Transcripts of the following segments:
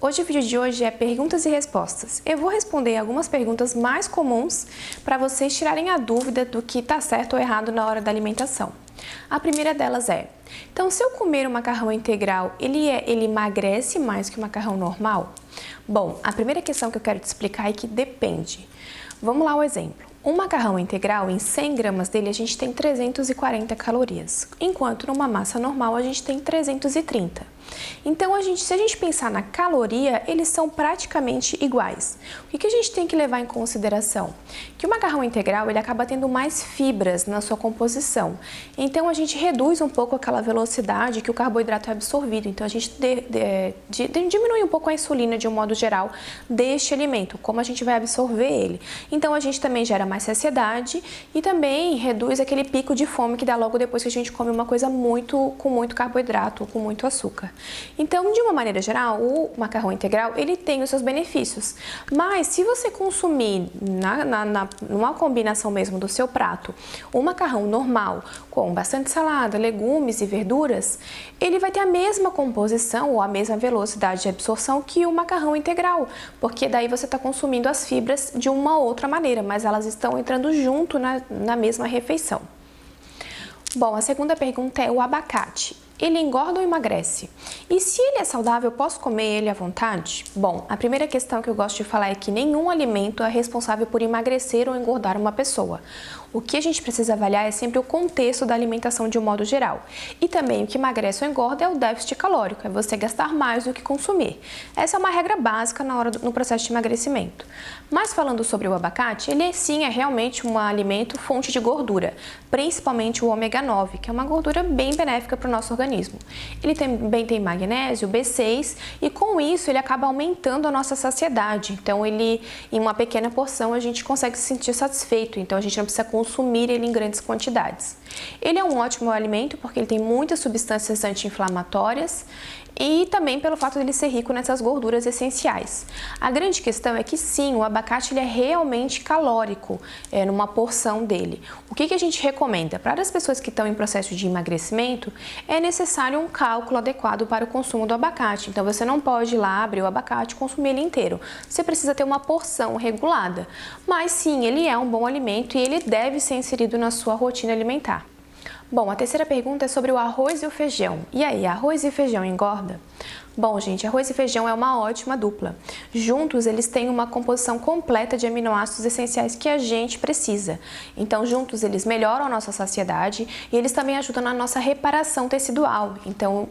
Hoje o vídeo de hoje é perguntas e respostas. Eu vou responder algumas perguntas mais comuns para vocês tirarem a dúvida do que está certo ou errado na hora da alimentação. A primeira delas é: então, se eu comer um macarrão integral, ele emagrece mais que o macarrão normal? Bom, a primeira questão que eu quero te explicar é que depende. Vamos lá ao exemplo. Um macarrão integral, em 100 gramas dele, a gente tem 340 calorias, enquanto numa massa normal a gente tem 330. Então, se a gente pensar na caloria, eles são praticamente iguais. O que a gente tem que levar em consideração? Que o macarrão integral, ele acaba tendo mais fibras na sua composição. Então, a gente reduz um pouco aquela velocidade que o carboidrato é absorvido. Então, a gente diminui um pouco a insulina, de um modo geral, deste alimento, como a gente vai absorver ele. Então, a gente também gera mais saciedade e também reduz aquele pico de fome que dá logo depois que a gente come uma coisa com muito carboidrato, com muito açúcar. Então, de uma maneira geral, o macarrão integral, ele tem os seus benefícios. Mas, se você consumir numa combinação mesmo do seu prato, o macarrão normal, com bastante salada, legumes e verduras, ele vai ter a mesma composição ou a mesma velocidade de absorção que o macarrão integral, porque daí você está consumindo as fibras de uma outra maneira, mas elas estão entrando junto na mesma refeição. Bom, a segunda pergunta é o abacate. Ele engorda ou emagrece? E se ele é saudável, eu posso comer ele à vontade? Bom, a primeira questão que eu gosto de falar é que nenhum alimento é responsável por emagrecer ou engordar uma pessoa. O que a gente precisa avaliar é sempre o contexto da alimentação de um modo geral. E também o que emagrece ou engorda é o déficit calórico, é você gastar mais do que consumir. Essa é uma regra básica no processo de emagrecimento. Mas falando sobre o abacate, ele sim é realmente um alimento fonte de gordura, principalmente o ômega 9, que é uma gordura bem benéfica para o nosso organismo. Ele também tem magnésio, B6 e com isso ele acaba aumentando a nossa saciedade. Então em uma pequena porção a gente consegue se sentir satisfeito, então a gente não precisa consumir ele em grandes quantidades. Ele é um ótimo alimento porque ele tem muitas substâncias anti-inflamatórias e também pelo fato de ele ser rico nessas gorduras essenciais. A grande questão é que sim, o abacate ele é realmente calórico numa porção dele. O que a gente recomenda? Para as pessoas que estão em processo de emagrecimento, é necessário um cálculo adequado para o consumo do abacate. Então você não pode ir lá abrir o abacate e consumir ele inteiro. Você precisa ter uma porção regulada. Mas sim, ele é um bom alimento e ele deve ser inserido na sua rotina alimentar. Bom, a terceira pergunta é sobre o arroz e o feijão. E aí, arroz e feijão engorda? Bom, gente, arroz e feijão é uma ótima dupla. Juntos, eles têm uma composição completa de aminoácidos essenciais que a gente precisa. Então, juntos, eles melhoram a nossa saciedade e eles também ajudam na nossa reparação tecidual,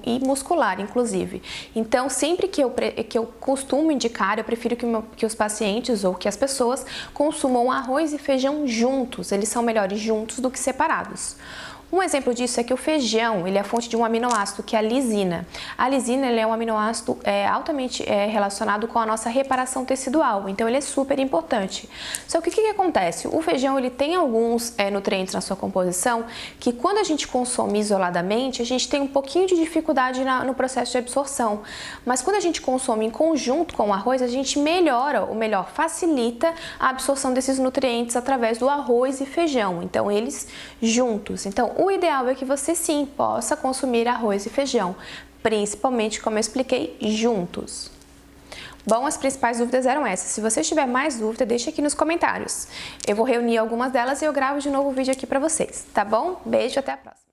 e muscular, inclusive. Então, sempre que eu costumo indicar, eu prefiro que os pacientes ou que as pessoas consumam arroz e feijão juntos. Eles são melhores juntos do que separados. Um exemplo disso é que o feijão, ele é a fonte de um aminoácido que é a lisina. A lisina ele é um aminoácido altamente relacionado com a nossa reparação tecidual, então ele é super importante. Só que o que acontece? O feijão ele tem alguns nutrientes na sua composição que quando a gente consome isoladamente, a gente tem um pouquinho de dificuldade no processo de absorção. Mas quando a gente consome em conjunto com o arroz, a gente facilita a absorção desses nutrientes através do arroz e feijão. Então eles juntos. Então o ideal é que você sim possa consumir arroz e feijão, principalmente, como eu expliquei, juntos. Bom, as principais dúvidas eram essas. Se você tiver mais dúvida, deixa aqui nos comentários. Eu vou reunir algumas delas e eu gravo de novo o vídeo aqui para vocês, tá bom? Beijo, até a próxima!